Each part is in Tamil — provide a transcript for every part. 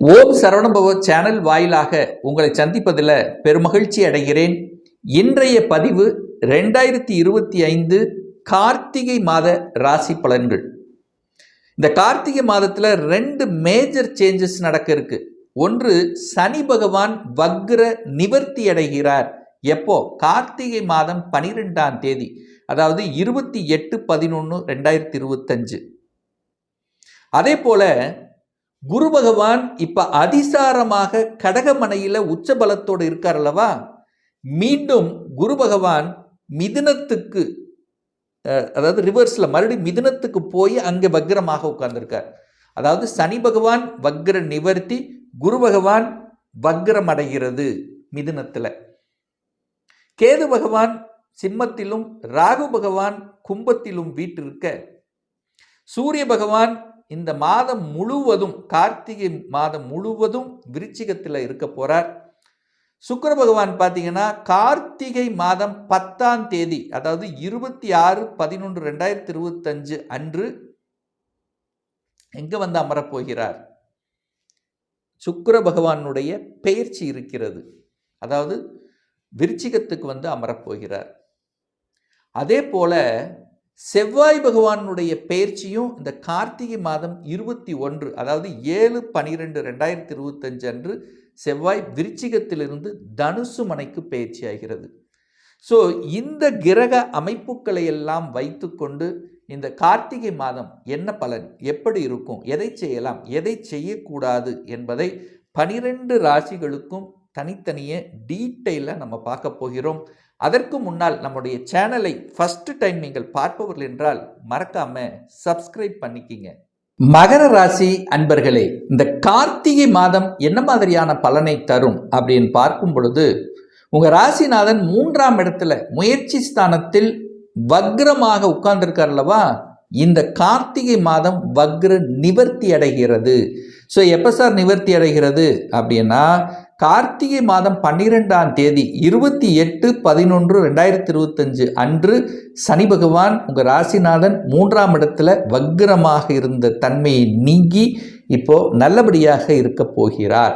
ஓம் சரவணபவ சேனல் வாயிலாக உங்களை சந்திப்பதில் பெருமகிழ்ச்சி அடைகிறேன். இன்றைய பதிவு 2025 கார்த்திகை மாத ராசி பலன்கள். இந்த கார்த்திகை மாதத்தில் 2 மேஜர் சேஞ்சஸ் நடக்க இருக்கு. ஒன்று, சனி பகவான் வக்ர நிவர்த்தி அடைகிறார். எப்போ? கார்த்திகை மாதம் 12ஆம் தேதி, அதாவது 28/11/2025. அதே போல குரு பகவான் இப்ப அதிசாரமாக கடகமனையில உச்ச பலத்தோடு இருக்கார் அல்லவா? மீண்டும் குரு பகவான் மிதுனத்துக்கு, அதாவது ரிவர்ஸ்ல மறுபடியும் மிதுனத்துக்கு போய் அங்கே வக்ரமாக உட்கார்ந்திருக்கார். அதாவது சனி பகவான் வக்ர நிவர்த்தி, குரு பகவான் வக்ரம் அடைகிறது மிதுனத்துல. கேது பகவான் சிம்மத்திலும் ராகு பகவான் கும்பத்திலும் வீற்றிருக்க, சூரிய பகவான் இந்த மாதம் முழுவதும், கார்த்திகை மாதம் முழுவதும் விருச்சிகத்தில் இருக்க போறார். சுக்கிர பகவான் பார்த்தீங்கன்னா கார்த்திகை மாதம் 10ஆம் தேதி, அதாவது 26/11/2025 அன்று எங்க வந்து அமரப் போகிறார்? சுக்கிர பகவானுடைய பெயர்ச்சி இருக்கிறது, அதாவது விருச்சிகத்துக்கு வந்து அமரப் போகிறார். அதே போல செவ்வாய் பகவானுடைய பெயர்ச்சியும் இந்த கார்த்திகை மாதம் 21, அதாவது 7/12/2025 அன்று செவ்வாய் விருச்சிகத்திலிருந்து தனுசு மனைக்கு பெயர்ச்சி ஆகிறது. ஸோ இந்த கிரக அமைப்புகளை எல்லாம் வைத்துக்கொண்டு இந்த கார்த்திகை மாதம் என்ன பலன், எப்படி இருக்கும், எதை செய்யலாம், எதை செய்யக்கூடாது என்பதை 12 ராசிகளுக்கும் தனித்தனியே டீட்டெயிலாக நம்ம பார்க்க போகிறோம். அதற்கு முன்னால் நம்முடைய சேனலை ஃபர்ஸ்ட் டைம் நீங்கள் பார்ப்பவர்கள் என்றால் மறக்காம சப்ஸ்கிரைப் பண்ணிக்கிங்க. மகர ராசி அன்பர்களே, இந்த கார்த்திகை மாதம் என்ன மாதிரியான பலனை தரும் அப்படின்னு பார்க்கும் பொழுது, உங்க ராசிநாதன் 3ஆம் இடத்துல முயற்சி ஸ்தானத்தில் வக்ரமாக உட்கார்ந்திருக்கார் அல்லவா? இந்த கார்த்திகை மாதம் வக்ர நிவர்த்தி அடைகிறது. ஸோ எப்போ சார் நிவர்த்தி அடைகிறது அப்படின்னா, கார்த்திகை மாதம் 12ஆம் தேதி 28/11/2025 அன்று சனி பகவான் உங்கள் ராசிநாதன் 3ஆம் இடத்துல வக்ரமாக இருந்த தன்மையை நீங்கி இப்போ நல்லபடியாக இருக்க போகிறார்.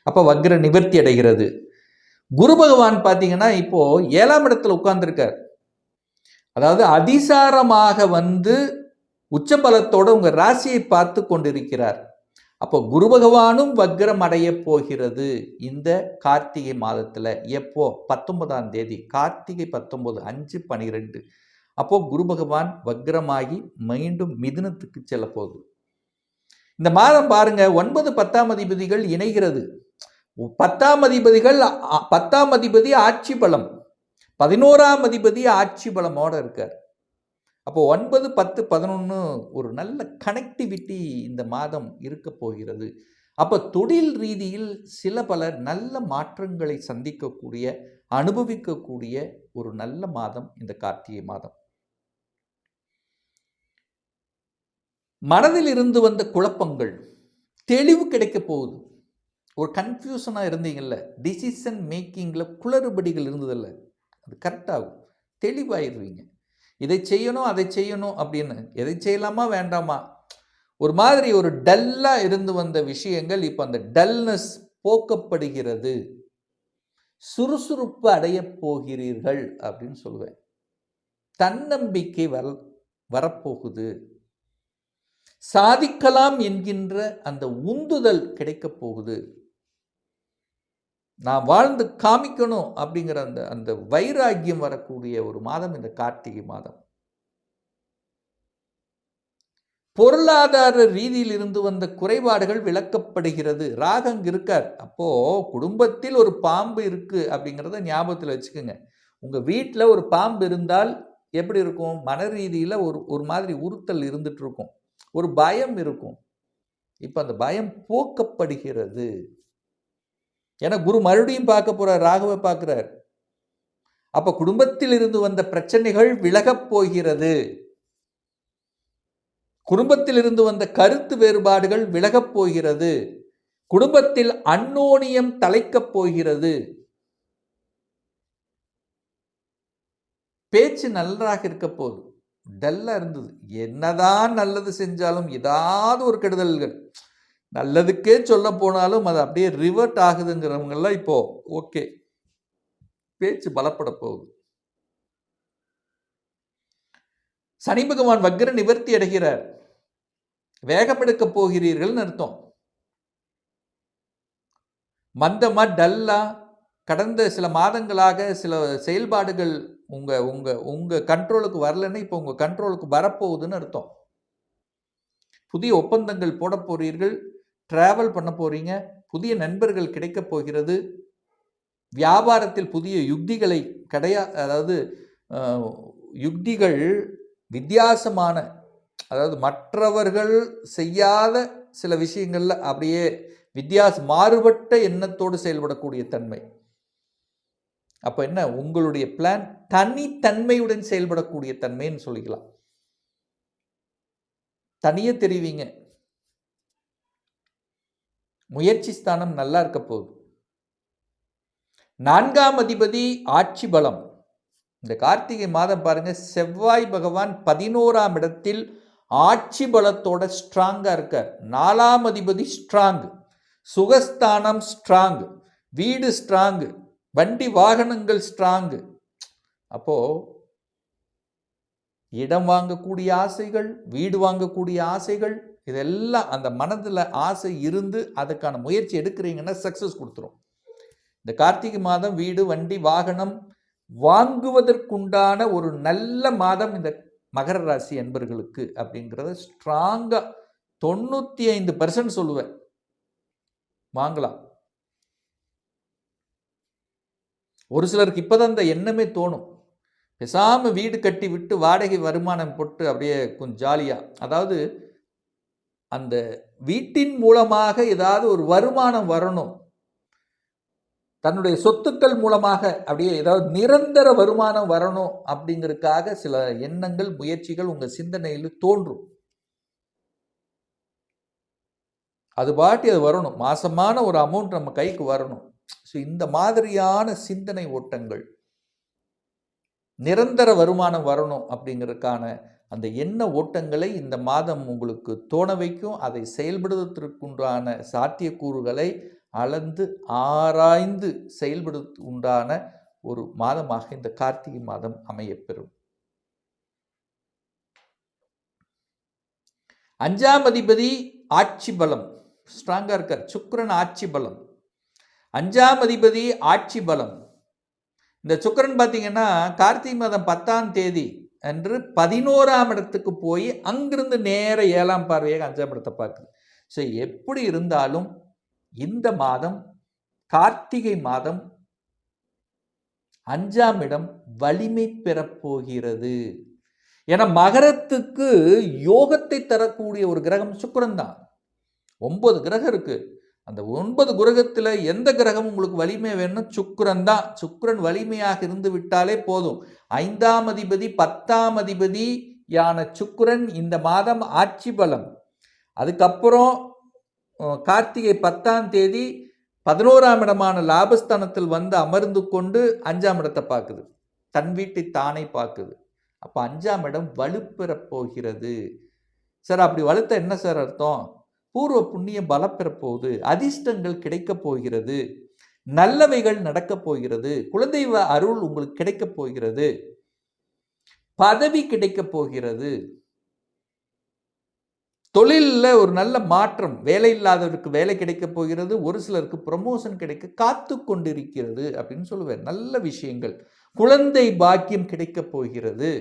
அப்போ வக்ர நிவர்த்தி அடைகிறது. குரு பகவான் பார்த்தீங்கன்னா இப்போ 7ஆம் இடத்துல உட்கார்ந்துருக்கார். அதாவது அதிசாரமாக வந்து உச்சபலத்தோடு உங்கள் ராசியை பார்த்து கொண்டிருக்கிறார். அப்போ குரு பகவானும் வக்ரம் அடைய போகிறது இந்த கார்த்திகை மாதத்தில். எப்போ? 19ஆம் தேதி, கார்த்திகை 19 5/12. அப்போ குரு பகவான் வக்ரமாகி மீண்டும் மிதுனத்துக்கு செல்ல போகுது. இந்த மாதம் பாருங்க, 9 10ஆம் அதிபதிகள் இணைகிறது. 10ஆம் அதிபதி ஆட்சி பலம், 11ஆம் அதிபதி ஆட்சி பலமோட இருக்கார். அப்போ 9 10 11 ஒரு நல்ல கனெக்டிவிட்டி இந்த மாதம் இருக்க போகிறது. அப்போ தொழில் ரீதியில் சில பல நல்ல மாற்றங்களை சந்திக்கக்கூடிய, அனுபவிக்கக்கூடிய ஒரு நல்ல மாதம் இந்த கார்த்திகை மாதம். மனதில் இருந்து வந்த குழப்பங்கள் தெளிவு கிடைக்க போகுது. ஒரு கன்ஃபியூஷனாக இருந்தீங்கல்ல, டிசிஷன் மேக்கிங்கில் குளறுபடிகள் இருந்ததில்ல, அது கரெக்டாகும், தெளிவாயிருவீங்க. இதை செய்யணும் அதை செய்யணும் அப்படின்னு, எதை செய்யலாமா வேண்டாமா, ஒரு மாதிரி ஒரு டல்லாக இருந்து வந்த விஷயங்கள் இப்போ அந்த டல்னஸ் போக்கப்படுகிறது. சுறுசுறுப்பு அடைய போகிறீர்கள் அப்படின்னு சொல்லுவேன். தன்னம்பிக்கை வரப்போகுது. சாதிக்கலாம் என்கின்ற அந்த உந்துதல் கிடைக்க போகுது. நான் வாழ்ந்து காமிக்கணும் அப்படிங்கிற அந்த வைராக்கியம் வரக்கூடிய ஒரு மாதம் இந்த கார்த்திகை மாதம். பொருளாதார ரீதியில் இருந்து வந்த குறைபாடுகள் விளக்கப்படுகிறது. ராகங்க இருக்கார். அப்போ குடும்பத்தில் ஒரு பாம்பு இருக்கு அப்படிங்கிறத ஞாபகத்தில் வச்சுக்கோங்க. உங்க வீட்டில் ஒரு பாம்பு இருந்தால் எப்படி இருக்கும்? மன ரீதியில் ஒரு மாதிரி உறுத்தல் இருந்துட்டு இருக்கும், ஒரு பயம் இருக்கும். இப்போ அந்த பயம் போக்கப்படுகிறது. ஏன்னா குரு மறுபடியும் பார்க்க போறார், ராகுவை பார்க்கிறார். அப்ப குடும்பத்தில் இருந்து வந்த பிரச்சனைகள் விலகப் போகிறது. குடும்பத்தில் இருந்து வந்த கருத்து வேறுபாடுகள் விலகப் போகிறது. குடும்பத்தில் அந்யோன்யம் தலைக்கப் போகிறது. பேச்சு நன்றாக இருக்க போகுது. டல்லா இருந்தது, என்னதான் நல்லது செஞ்சாலும் ஏதாவது ஒரு கெடுதல்கள், நல்லதுக்கே சொல்ல போனாலும் அது அப்படியே ரிவர்ட் ஆகுதுங்கிறவங்கெல்லாம் இப்போ ஓகே, பேச்சு பலப்பட போகுது. சனி பகவான் வக்ர நிவர்த்தி அடைகிறார். வேகம் எடுக்க போகிறீர்கள் அர்த்தம். மந்தமா டல்லா கடந்த சில மாதங்களாக சில செயல்பாடுகள் உங்க உங்க உங்க கண்ட்ரோலுக்கு வரலன்னு இப்போ உங்க கண்ட்ரோலுக்கு வரப்போகுதுன்னு அர்த்தம். புதிய ஒப்பந்தங்கள் போட போறீர்கள், டிராவல் பண்ண போறீங்க, புதிய நண்பர்கள் கிடைக்க போகிறது, வியாபாரத்தில் புதிய யுக்திகளை அதாவது யுக்திகள் வித்தியாசமான, அதாவது மற்றவர்கள் செய்யாத சில விஷயங்கள்ல அப்படியே மாறுபட்ட எண்ணத்தோடு செயல்படக்கூடிய தன்மை. அப்ப என்ன, உங்களுடைய பிளான் தனித்தன்மையுடன் செயல்படக்கூடிய தன்மைன்னு சொல்லிக்கலாம். தனியே தெரிவிங்க. முயற்சி ஸ்தானம் நல்லா இருக்க போகுது. 4ஆம் அதிபதி ஆட்சி பலம். இந்த கார்த்திகை மாதம் பாருங்க, செவ்வாய் பகவான் 11ஆம் இடத்தில் ஆட்சி பலத்தோட ஸ்ட்ராங்கா இருக்க. 4ஆம் அதிபதி ஸ்ட்ராங், சுகஸ்தானம் ஸ்ட்ராங், வீடு ஸ்ட்ராங், வண்டி வாகனங்கள் ஸ்ட்ராங். அப்போ இடம் வாங்கக்கூடிய ஆசைகள், வீடு வாங்கக்கூடிய ஆசைகள், இதெல்லாம் அந்த மனதில் ஆசை இருந்து அதுக்கான முயற்சி எடுக்கிறீங்கன்னா சக்சஸ் கொடுத்துரும். இந்த கார்த்திகை மாதம் வீடு வண்டி வாகனம் வாங்குவதற்குண்டான ஒரு நல்ல மாதம் இந்த மகர ராசி அன்பர்களுக்கு அப்படிங்கிறத ஸ்ட்ராங்கா 95% சொல்லுவேன். வாங்கலாம். ஒரு சிலருக்கு இப்போதான் அந்த எண்ணமே தோணும், பேசாம வீடு கட்டி விட்டு வாடகை வருமானம் போட்டு அப்படியே கொஞ்சம் ஜாலியா, அதாவது அந்த வீட்டின் மூலமாக ஏதாவது ஒரு வருமானம் வரணும், தன்னுடைய சொத்துக்கள் மூலமாக அப்படியே ஏதாவது நிரந்தர வருமானம் வரணும் அப்படிங்கிறதுக்காக சில எண்ணங்கள் முயற்சிகள் உங்க சிந்தனையில் தோன்றும். அது பாட்டி அது வரணும், மாசமான ஒரு அமௌண்ட் நம்ம கைக்கு வரணும். ஸோ இந்த மாதிரியான சிந்தனை ஓட்டங்கள், நிரந்தர வருமானம் வரணும் அப்படிங்கிறதுக்கான அந்த எண்ண ஓட்டங்களை இந்த மாதம் உங்களுக்கு தோண வைக்கும். அதை செயல்படுவதற்குண்டான சாத்தியக்கூறுகளை அளந்து ஆராய்ந்து செயல்படுத்த ஒரு மாதமாக இந்த கார்த்திகை மாதம் அமையப்பெறும். 5ஆம் அதிபதி ஆட்சி பலம் ஸ்ட்ராங்கா இருக்கார். சுக்கிரன் ஆட்சி பலம், 5ஆம் அதிபதி ஆட்சி பலம். இந்த சுக்கிரன் பார்த்தீங்கன்னா கார்த்திகை மாதம் 10ஆம் தேதி அன்று 11ஆம் இடத்துக்கு போய் அங்கிருந்து நேர 7ஆம் பார்வையாக 5ஆம் இடத்தை பார்க்குது. ஸோ எப்படி இருந்தாலும் இந்த மாதம் கார்த்திகை மாதம் 5ஆம் இடம் வலிமை பெறப்போகிறது. ஏன்னா மகரத்துக்கு யோகத்தை தரக்கூடிய ஒரு கிரகம் சுக்கிரன் தான். 9 கிரகம் இருக்கு. அந்த 9 கிரகத்தில் எந்த கிரகம் உங்களுக்கு வலிமை வேணும்? சுக்கிரன் தான். சுக்கிரன் வலிமையாக இருந்து விட்டாலே போதும். 5ஆம் அதிபதி 10ஆம் அதிபதி யான சுக்கிரன் இந்த மாதம் ஆட்சி பலம். அதுக்கப்புறம் கார்த்திகை 10ஆம் தேதி 11ஆம் இடமான லாபஸ்தானத்தில் வந்து அமர்ந்து கொண்டு 5ஆம் இடத்தை பார்க்குது, தன் வீட்டை தானே பார்க்குது. அப்போ 5ஆம் இடம் வலுப்பெறப் போகிறது. சார் அப்படி வலுத்த என்ன சார் அர்த்தம்? பூர்வ புண்ணியம் பலப்பெறப் போகுது, அதிர்ஷ்டங்கள் கிடைக்கப் போகிறது, நல்லவைகள் நடக்கப் போகிறது, குலதெய்வ அருள் உங்களுக்கு கிடைக்கப் போகிறது, பதவி கிடைக்கப் போகிறது, தொழிலில் ஒரு நல்ல மாற்றம், வேலை இல்லாதவருக்கு வேலை கிடைக்கப் போகிறது, ஒரு சிலருக்கு ப்ரமோஷன் கிடைக்க காத்து கொண்டிருக்கிறது அப்படின்னு சொல்லுவேன். நல்ல விஷயங்கள், குழந்தை பாக்கியம் கிடைக்கப் போகிறது.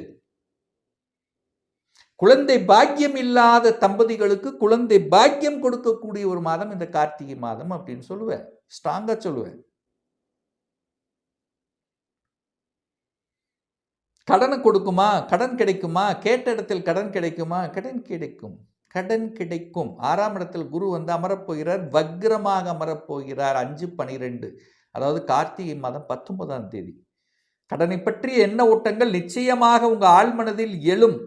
குழந்தை பாக்கியம் இல்லாத தம்பதிகளுக்கு குழந்தை பாக்கியம் கொடுக்கக்கூடிய ஒரு மாதம் இந்த கார்த்திகை மாதம் அப்படின்னு சொல்லுவேன். ஸ்ட்ராங்கா சொல்லுவேன். கடனை கொடுக்குமா? கடன் கிடைக்குமா? கேட்ட இடத்தில் கடன் கிடைக்குமா? கடன் கிடைக்கும், கடன் கிடைக்கும். 6ஆம் இடத்தில் குரு வந்து அமரப்போகிறார், வக்ரமாக அமரப்போகிறார் 5/12, அதாவது கார்த்திகை மாதம் 19ஆம் தேதி. கடனை பற்றிய எண்ண ஓட்டங்கள் நிச்சயமாக உங்க ஆழ்மனதில் எழும்.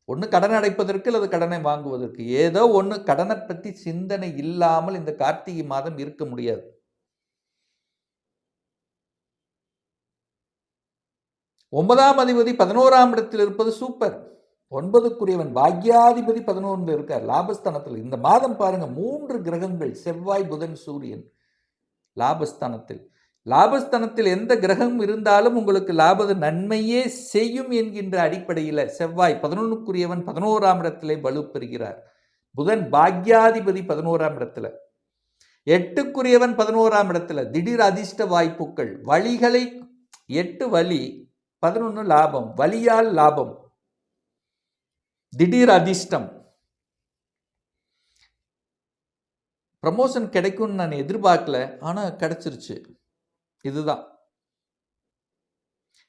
ஒன்று கடன் அடைப்பதற்கு அல்லது கடனை வாங்குவதற்கு, ஏதோ ஒன்று. கடனை பற்றி சிந்தனை இல்லாமல் இந்த கார்த்திகை மாதம் இருக்க முடியாது. ஒன்பதாம் அதிபதி 11ஆம் இடத்தில் இருப்பது சூப்பர். 9க்குரியவன் பாக்யாதிபதி 11 இருக்கார் லாபஸ்தானத்தில். இந்த மாதம் பாருங்க 3 கிரகங்கள், செவ்வாய், புதன், சூரியன் லாபஸ்தானத்தில். லாபஸ்தானத்தில் எந்த கிரகம் இருந்தாலும் உங்களுக்கு லாப நன்மையே செய்யும் என்கின்ற அடிப்படையில் செவ்வாய் 11க்குரியவன் 11ஆம் இடத்திலே வலு பெறுகிறார். புதன் பாக்யாதிபதி 11ஆம் இடத்துல, 8க்குரியவன் 11ஆம் இடத்துல. திடீர் அதிர்ஷ்ட வாய்ப்புகள், வழிகளை 8 வழி, 11 லாபம், வழியால் லாபம், திடீர் அதிர்ஷ்டம், ப்ரமோஷன் கிடைக்கும்னு நான் எதிர்பார்க்கல, ஆனால் கிடைச்சிருச்சு. இதுதான்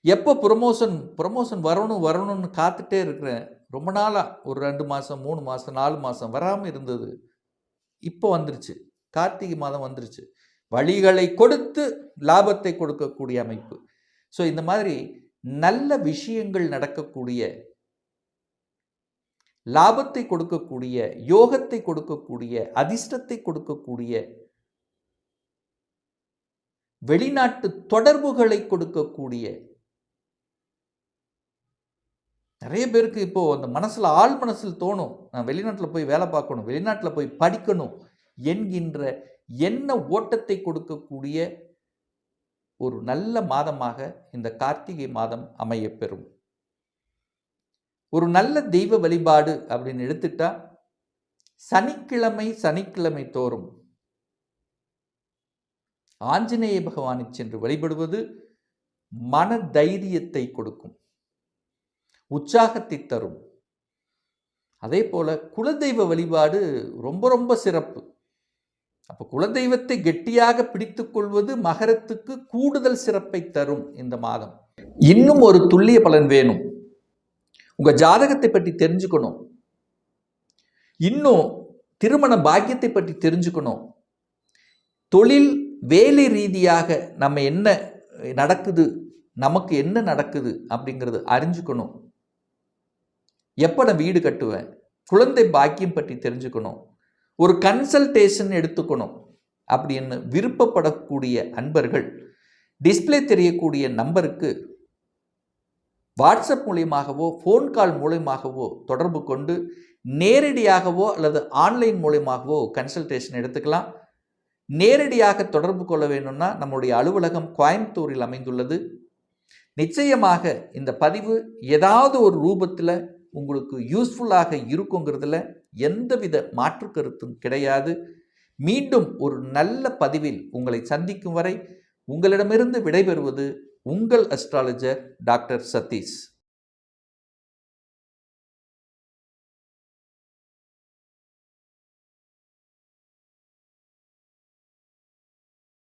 எப்போ ப்ரமோஷன் வரணும்னு காத்துட்டே இருக்கிறேன் ரொம்ப நாளா. ஒரு 2 மாதம் 3 மாதம் 4 மாதம் வராமல் இருந்தது. இப்போ வந்துருச்சு, கார்த்திகை மாதம் வந்துருச்சு. வழிகளை கொடுத்து லாபத்தை கொடுக்கக்கூடிய அமைப்பு. ஸோ இந்த மாதிரி நல்ல விஷயங்கள் நடக்கக்கூடிய, லாபத்தை கொடுக்கக்கூடிய, யோகத்தை கொடுக்கக்கூடிய, அதிர்ஷ்டத்தை கொடுக்கக்கூடிய, வெளிநாட்டு தொடர்புகளை கொடுக்கக்கூடிய, நிறைய பேருக்கு இப்போ அந்த மனசுல ஆள் மனசில் தோணும், நான் வெளிநாட்டில் போய் வேலை பார்க்கணும், வெளிநாட்டில் போய் படிக்கணும் என்கின்ற எண்ண ஓட்டத்தை கொடுக்கக்கூடிய ஒரு நல்ல மாதமாக இந்த கார்த்திகை மாதம் அமையப்பெறும். ஒரு நல்ல தெய்வ வழிபாடு அப்படின்னு எடுத்துட்டா சனிக்கிழமை தோறும் ஆஞ்சநேய பகவானை சென்று வழிபடுவது மன தைரியத்தை கொடுக்கும், உற்சாகத்தை தரும். அதே போல குலதெய்வ வழிபாடு ரொம்ப ரொம்ப சிறப்பு. அப்போ குலதெய்வத்தை கெட்டியாக பிடித்துக் கொள்வது மகரத்துக்கு கூடுதல் சிறப்பை தரும் இந்த மாதம். இன்னும் ஒரு துல்லிய பலன் வேணும், உங்க ஜாதகத்தை பற்றி தெரிஞ்சுக்கணும், இன்னும் திருமண பாக்கியத்தை பற்றி தெரிஞ்சுக்கணும், தொழில் வேலை ரீதியாக நம்ம என்ன நடக்குது, நமக்கு என்ன நடக்குது அப்படிங்கிறது அறிஞ்சுக்கணும். எப்போ நான் வீடு கட்டுவேன், குழந்தை பாக்கியம் பற்றி தெரிஞ்சுக்கணும், ஒரு கன்சல்டேஷன் எடுத்துக்கணும் அப்படின்னு விருப்பப்படக்கூடிய அன்பர்கள் டிஸ்பிளே தெரியக்கூடிய நம்பருக்கு வாட்ஸ்அப் மூலியமாகவோ ஃபோன் கால் மூலியமாகவோ தொடர்பு கொண்டு நேரடியாகவோ அல்லது ஆன்லைன் மூலியமாகவோ கன்சல்டேஷன் எடுத்துக்கலாம். நேரடியாக தொடர்பு கொள்ள வேணும்னா நம்முடைய அலுவலகம் கோயம்புத்தூரில் அமைந்துள்ளது. நிச்சயமாக இந்த பதிவு ஏதாவது ஒரு ரூபத்தில் உங்களுக்கு யூஸ்ஃபுல்லாக இருக்குங்கிறதுல எந்தவித மாற்று கருத்தும் கிடையாது. மீண்டும் ஒரு நல்ல பதிவில் உங்களை சந்திக்கும் வரை உங்களிடமிருந்து விடைபெறுவது உங்கள் அஸ்ட்ராலஜர் டாக்டர் சதீஷ்.